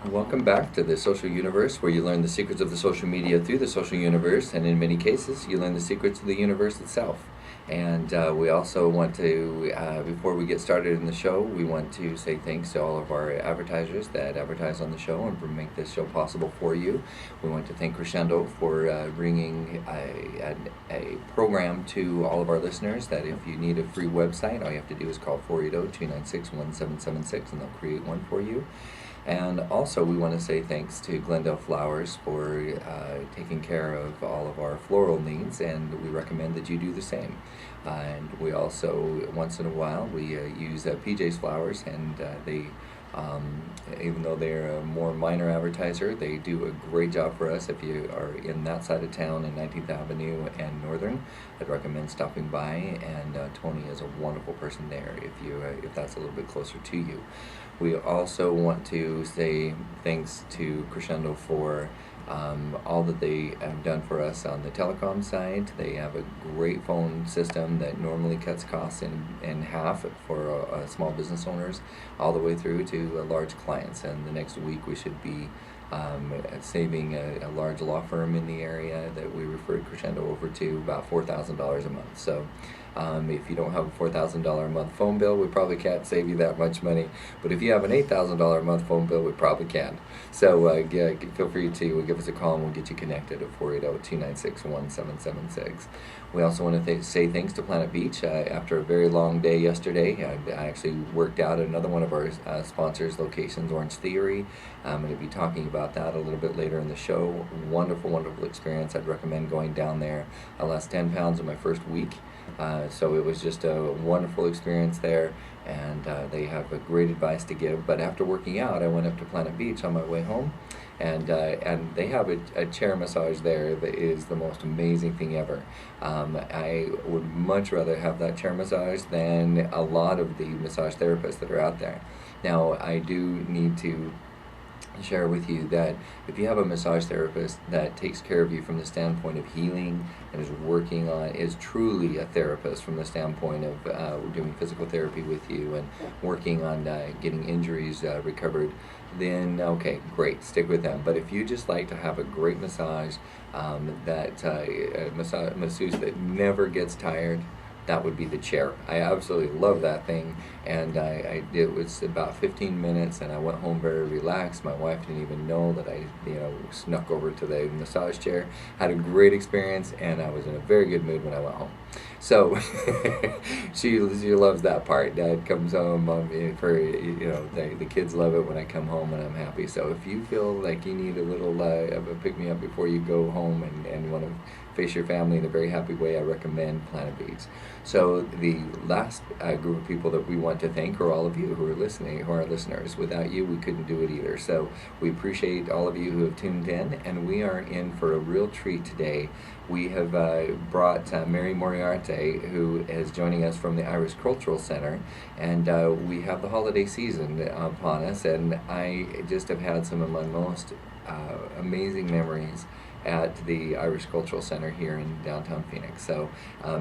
Welcome back to the social universe, where you learn the secrets of the social media through the social universe, and in many cases, you learn the secrets of the universe itself. And we also want to, before we get started in the show, we want to say thanks to all of our advertisers that advertise on the show and make this show possible for you. We want to thank Crescendo for bringing a program to all of our listeners that if you need a free website, all you have to do is call 480-296-1776 and they'll create one for you. And also, we want to say thanks to Glendale Flowers for taking care of all of our floral needs, and we recommend that you do the same. And we also, once in a while, we use PJ's Flowers, and even though they're a more minor advertiser, they do a great job for us. If you are in that side of town in 19th Avenue and Northern, I'd recommend stopping by, and Tony is a wonderful person there if that's a little bit closer to you. We also want to say thanks to Crescendo for all that they have done for us on the telecom side. They have a great phone system that normally cuts costs in half for small business owners, all the way through to large clients. And the next week we should be saving a large law firm in the area that we referred Crescendo over to about $4,000 a month. So if you don't have a $4,000 a month phone bill, we probably can't save you that much money. But if you have an $8,000 a month phone bill, we probably can. So feel free to give us a call and we'll get you connected at 480-296-1776. We also want to say thanks to Planet Beach. After a very long day yesterday, I actually worked out at another one of our sponsors' locations, Orange Theory. I'm going to be talking about that a little bit later in the show. Wonderful, wonderful experience. I'd recommend going down there. I lost 10 pounds in my first week. So it was just a wonderful experience there, and they have a great advice to give. But after working out, I went up to Planet Beach on my way home, and they have a chair massage there that is the most amazing thing ever. I would much rather have that chair massage than a lot of the massage therapists that are out there. Now, I do need to share with you that if you have a massage therapist that takes care of you from the standpoint of healing and is truly a therapist from the standpoint of doing physical therapy with you and working on getting injuries recovered, then okay, great, stick with them. But if you just like to have a great massage, masseuse that never gets tired, that would be the chair. I absolutely love that thing, and it was about 15 minutes, and I went home very relaxed. My wife didn't even know that I snuck over to the massage chair. Had a great experience, and I was in a very good mood when I went home. So she loves that part. Dad comes home the kids love it when I come home and I'm happy. So if you feel like you need a little of a pick me up before you go home and want to face your family in a very happy way, I recommend Planet Beach. So the last group of people that we want to thank are all of you who are listening, who are listeners. Without you, we couldn't do it either. So we appreciate all of you who have tuned in, and we are in for a real treat today. We have brought Mary Moriarty, who is joining us from the Irish Cultural Center, and we have the holiday season upon us, and I just have had some of my most amazing memories at the Irish Cultural Center here in downtown Phoenix. So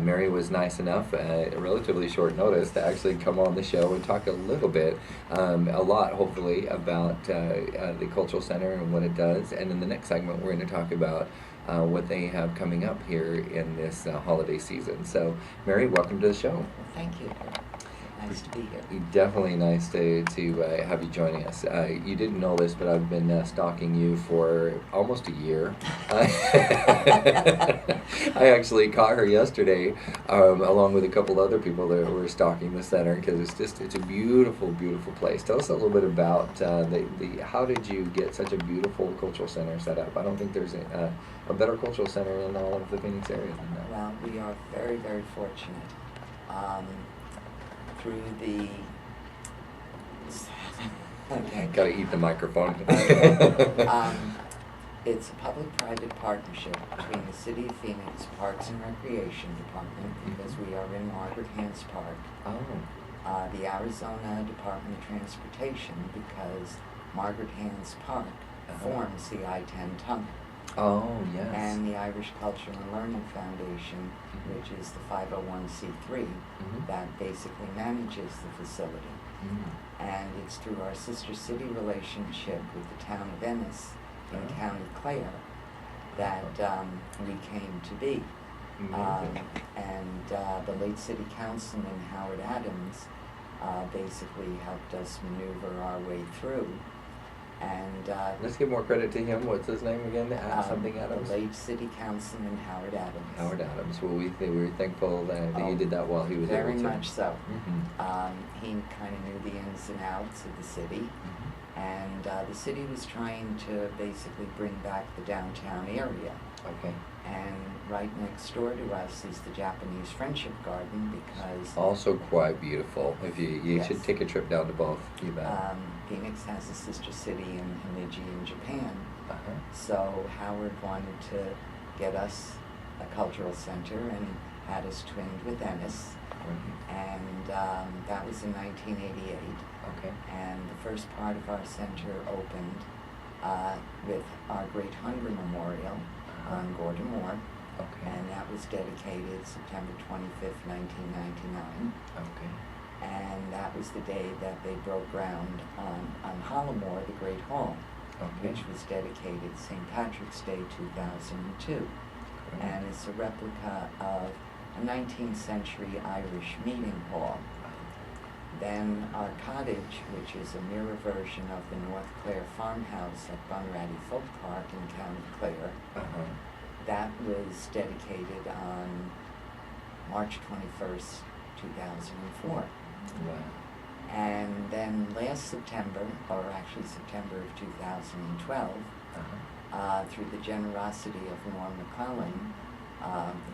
Mary was nice enough at a relatively short notice to actually come on the show and talk a little bit, a lot hopefully, about the Cultural Center and what it does. And in the next segment we're going to talk about what they have coming up here in this holiday season. So Mary, welcome to the show. Well, thank you. Nice to be here. Definitely nice to have you joining us. You didn't know this, but I've been stalking you for almost a year. I actually caught her yesterday, along with a couple other people that were stalking the center, because it's a beautiful, beautiful place. Tell us a little bit about how did you get such a beautiful cultural center set up? I don't think there's a better cultural center in all of the Phoenix area than that. Well, we are very, very fortunate. Through the Gotta eat the microphone. It's a public-private partnership between the City of Phoenix Parks and Recreation Department, because we are in Margaret Hans Park. The Arizona Department of Transportation, because Margaret Hans Park forms the I-10 tunnel. Oh, yes. And the Irish Cultural and Learning Foundation, which is the 501c3 that basically manages the facility. And it's through our sister city relationship with the town of Ennis in County Clare that we came to be. The late city councilman Howard Adams basically helped us maneuver our way through. And let's give more credit to him. What's his name again? Something Adams. The late city councilman Howard Adams. Howard Adams. Well, we were thankful that he did that while he was able to. Very much so. He kind of knew the ins and outs of the city, and the city was trying to basically bring back the downtown area. Okay. And right next door to us is the Japanese Friendship Garden, because also quite beautiful. If you yes. should take a trip down to both. You bet. Phoenix has a sister city in Himeji in Japan. So Howard wanted to get us a cultural center and had us twinned with Ennis. And that was in 1988. Okay. And the first part of our center opened with our Great Hunger Memorial on Gordon Moore. Okay. And that was dedicated September 25th, 1999. Okay. And that was the day that they broke ground on Hollamore, the Great Hall, which was dedicated St. Patrick's Day 2002. And it's a replica of a 19th century Irish meeting hall. Then our cottage, which is a mirror version of the North Clare farmhouse at Bunratty Folk Park in County Clare, that was dedicated on March 21st, 2004. Wow. And then last September, or actually September of 2012, through the generosity of Norm McClellan,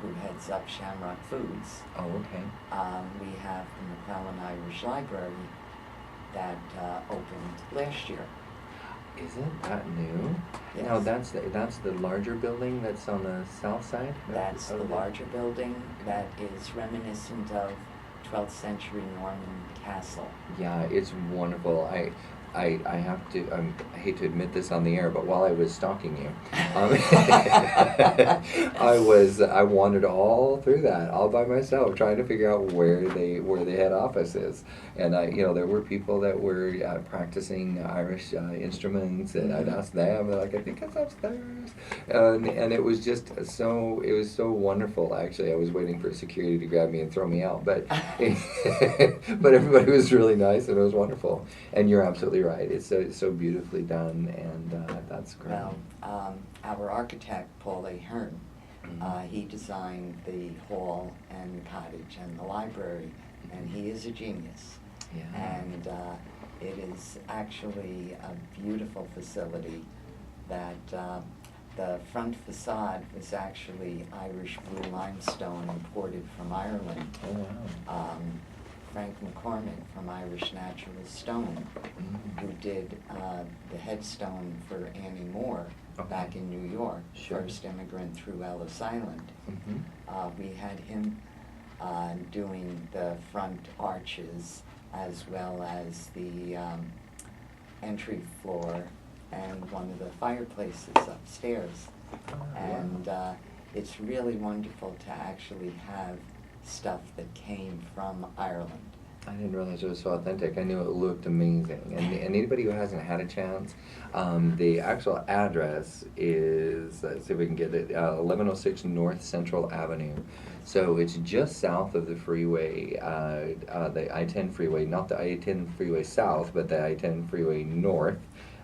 who heads up Shamrock Foods, we have the McClellan Irish Library that opened last year. Isn't that new? Yes. Now that's the larger building that's on the south side? That's the larger building that is reminiscent of 12th century Norman castle. Yeah, it's wonderful. I have to, I hate to admit this on the air, but while I was stalking you, I wandered all through that, all by myself, trying to figure out where the head office is. And there were people that were practicing Irish instruments, and I'd ask them, they're like, I think it's upstairs. And it was just so wonderful, actually. I was waiting for security to grab me and throw me out, but but everybody was really nice, and it was wonderful. And you're absolutely right. It's so beautifully done, and that's great. Well, our architect, Paul Ahern, he designed the hall and the cottage and the library, and he is a genius. Yeah. And it is actually a beautiful facility that the front facade was actually Irish blue limestone imported from Ireland. Oh, wow. Frank McCormick from Irish Natural Stone, who did the headstone for Annie Moore back in New York, first immigrant through Ellis Island. We had him doing the front arches as well as the entry floor and one of the fireplaces upstairs. And it's really wonderful to actually have stuff that came from Ireland. I didn't realize it was so authentic. I knew it looked amazing. And anybody who hasn't had a chance, the actual address is, let's see if we can get it, 1106 North Central Avenue. So it's just south of the freeway, the I-10 freeway, not the I-10 freeway south, but the I-10 freeway north.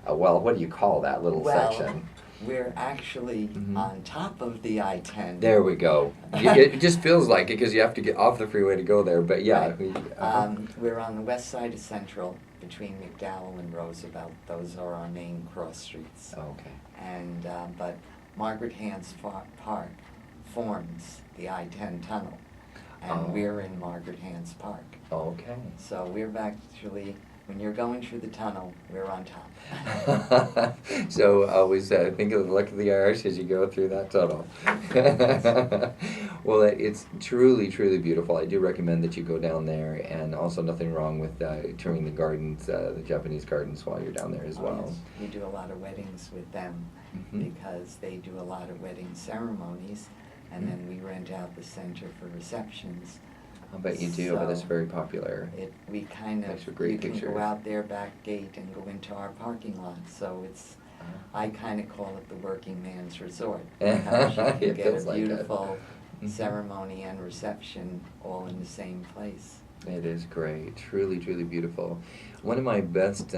Well, what do you call that little section? We're actually on top of the I-10. There we go. It just feels like it because you have to get off the freeway to go there, but yeah. Right. We're on the west side of Central between McDowell and Roosevelt. Those are our main cross streets. Okay. And but Margaret Hans Park forms the I-10 tunnel, and we're in Margaret Hans Park. Okay. So we're actually, when you're going through the tunnel, we're on top. So always think of the luck of the Irish as you go through that tunnel. Well, it's truly, truly beautiful. I do recommend that you go down there, and also nothing wrong with touring the gardens, the Japanese gardens, while you're down there as well. Yes. We do a lot of weddings with them because they do a lot of wedding ceremonies, and then we rent out the center for receptions. I bet you do, but that's very popular. We kind of, makes for great you can pictures. go out their back gate and go into our parking lot, so it's, I kind of call it the working man's resort. Because you can It get feels a like it. beautiful Mhm. ceremony and reception all in the same place. It is great, truly, truly beautiful. One of my best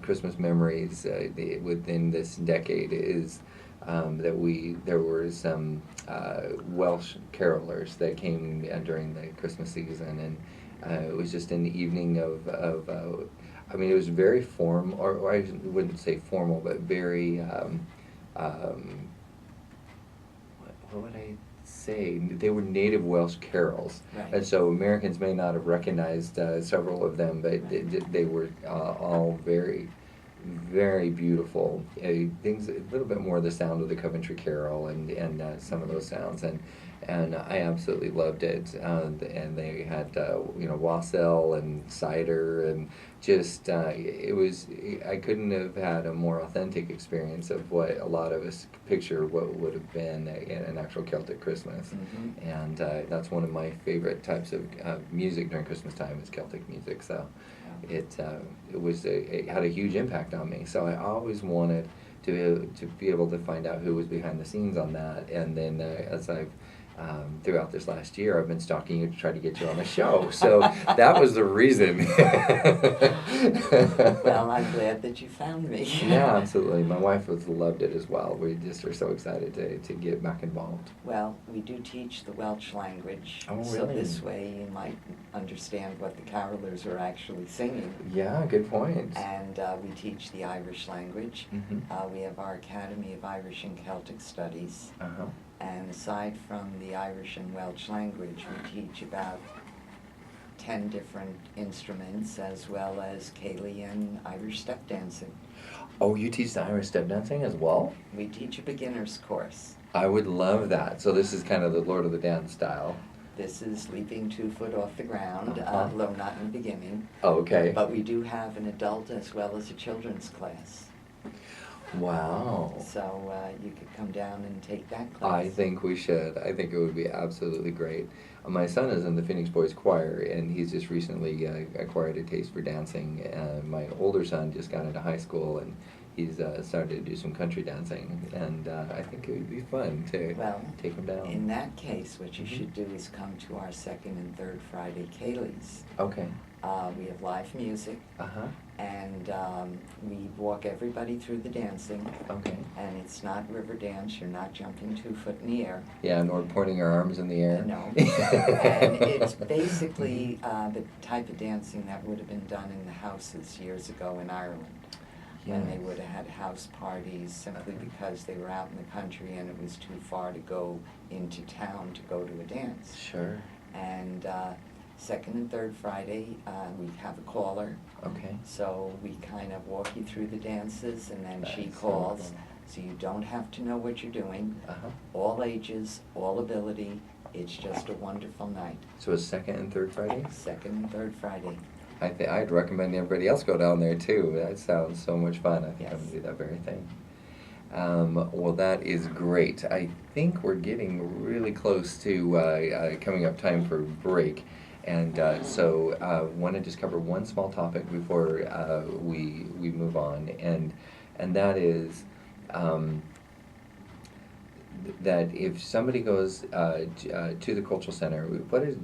Christmas memories within this decade is there were some Welsh carolers that came during the Christmas season, and it was just an evening of I mean, it was very or I wouldn't say formal, but very what would I say? They were native Welsh carols, Right. and so Americans may not have recognized several of them, but they were all very, very beautiful. Things a little bit more the sound of the Coventry Carol and some of those sounds, and I absolutely loved it. And they had wassail and cider and just it was, I couldn't have had a more authentic experience of what a lot of us picture what would have been an actual Celtic Christmas. Mm-hmm. And that's one of my favorite types of music during Christmas time is Celtic music. So it had a huge impact on me. So I always wanted to be able to find out who was behind the scenes on that. And then as I've throughout this last year, I've been stalking you to try to get you on the show. So that was the reason. Well, I'm glad that you found me. Yeah, absolutely. My wife loved it as well. We just are so excited to get back involved. Well, we do teach the Welsh language. Oh, really? So this way you might understand what the carolers are actually singing. Yeah, good point. And we teach the Irish language. Mm-hmm. We have our Academy of Irish and Celtic Studies. Uh-huh. And aside from the Irish and Welsh language, we teach about 10 different instruments, as well as Ceilidh and Irish step dancing. Oh, you teach the Irish step dancing as well? We teach a beginner's course. I would love that. So this is kind of the Lord of the Dance style. This is leaping 2 foot off the ground, Uh-huh. although not in the beginning. Oh, okay. But we do have an adult as well as a children's class. Wow. So you could come down and take that class. I think we should. I think it would be absolutely great. My son is in the Phoenix Boys Choir, and he's just recently acquired a taste for dancing. My older son just got into high school, and he's started to do some country dancing. And I think it would be fun to take him down. In that case, what you should do is come to our second and third Friday Ceilidhs. Okay. We have live music, Uh-huh. and we walk everybody through the dancing. Okay. And it's not river dance, you're not jumping 2 foot in the air. Yeah, nor pointing our arms in the air. No. And it's basically the type of dancing that would have been done in the houses years ago in Ireland. When they would have had house parties simply because they were out in the country and it was too far to go into town to go to a dance. Sure. And second and third Friday, we have a caller. Okay. So we kind of walk you through the dances, and then she That's calls. wonderful. So you don't have to know what you're doing. Uh-huh. All ages, all ability. It's just a wonderful night. So it's second and third Friday? Second and third Friday. I'd recommend everybody else go down there too. That sounds so much fun. I think I'm Yes. going to do that very thing. Well, that is great. I think we're getting really close to coming up time for break. And so I want to just cover one small topic before we move on. And that is that if somebody goes to the Cultural Center, what are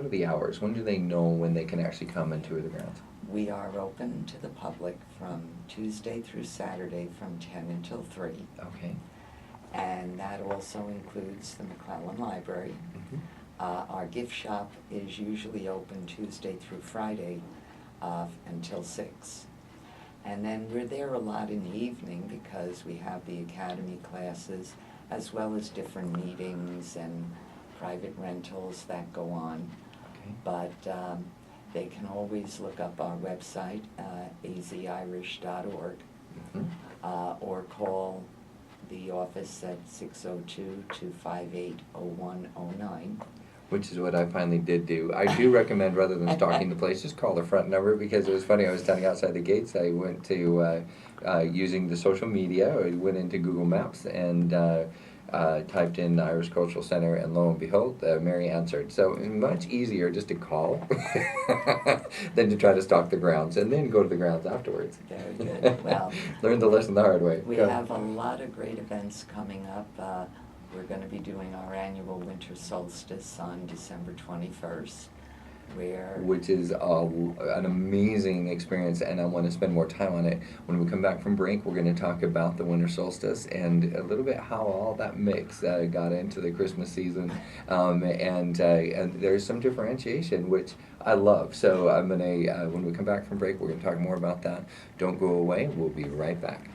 the hours? When do they know when they can actually come and tour the grounds? We are open to the public from Tuesday through Saturday from 10 until 3. Okay. And that also includes the McClellan Library. Mm-hmm. Our gift shop is usually open Tuesday through Friday until 6. And then we're there a lot in the evening because we have the academy classes as well as different meetings and private rentals that go on. Okay. But they can always look up our website, azirish.org, Mm-hmm. or call the office at 602-258-0109. Which is what I finally did do. I do recommend, rather than stalking the place, just call the front number, because it was funny. I was standing outside the gates. I went to using the social media. I went into Google Maps and typed in the Irish Cultural Center, and lo and behold, Mary answered. So much easier just to call than to try to stalk the grounds and then go to the grounds afterwards. Very good. Well, learn the lesson the hard way. We have a lot of great events coming up. We're going to be doing our annual winter solstice on December 21st. Which is an amazing experience, and I want to spend more time on it. When we come back from break, we're going to talk about the winter solstice and a little bit how all that mix got into the Christmas season, and there's some differentiation, which I love. So I'm going to, when we come back from break, we're going to talk more about that. Don't go away. We'll be right back.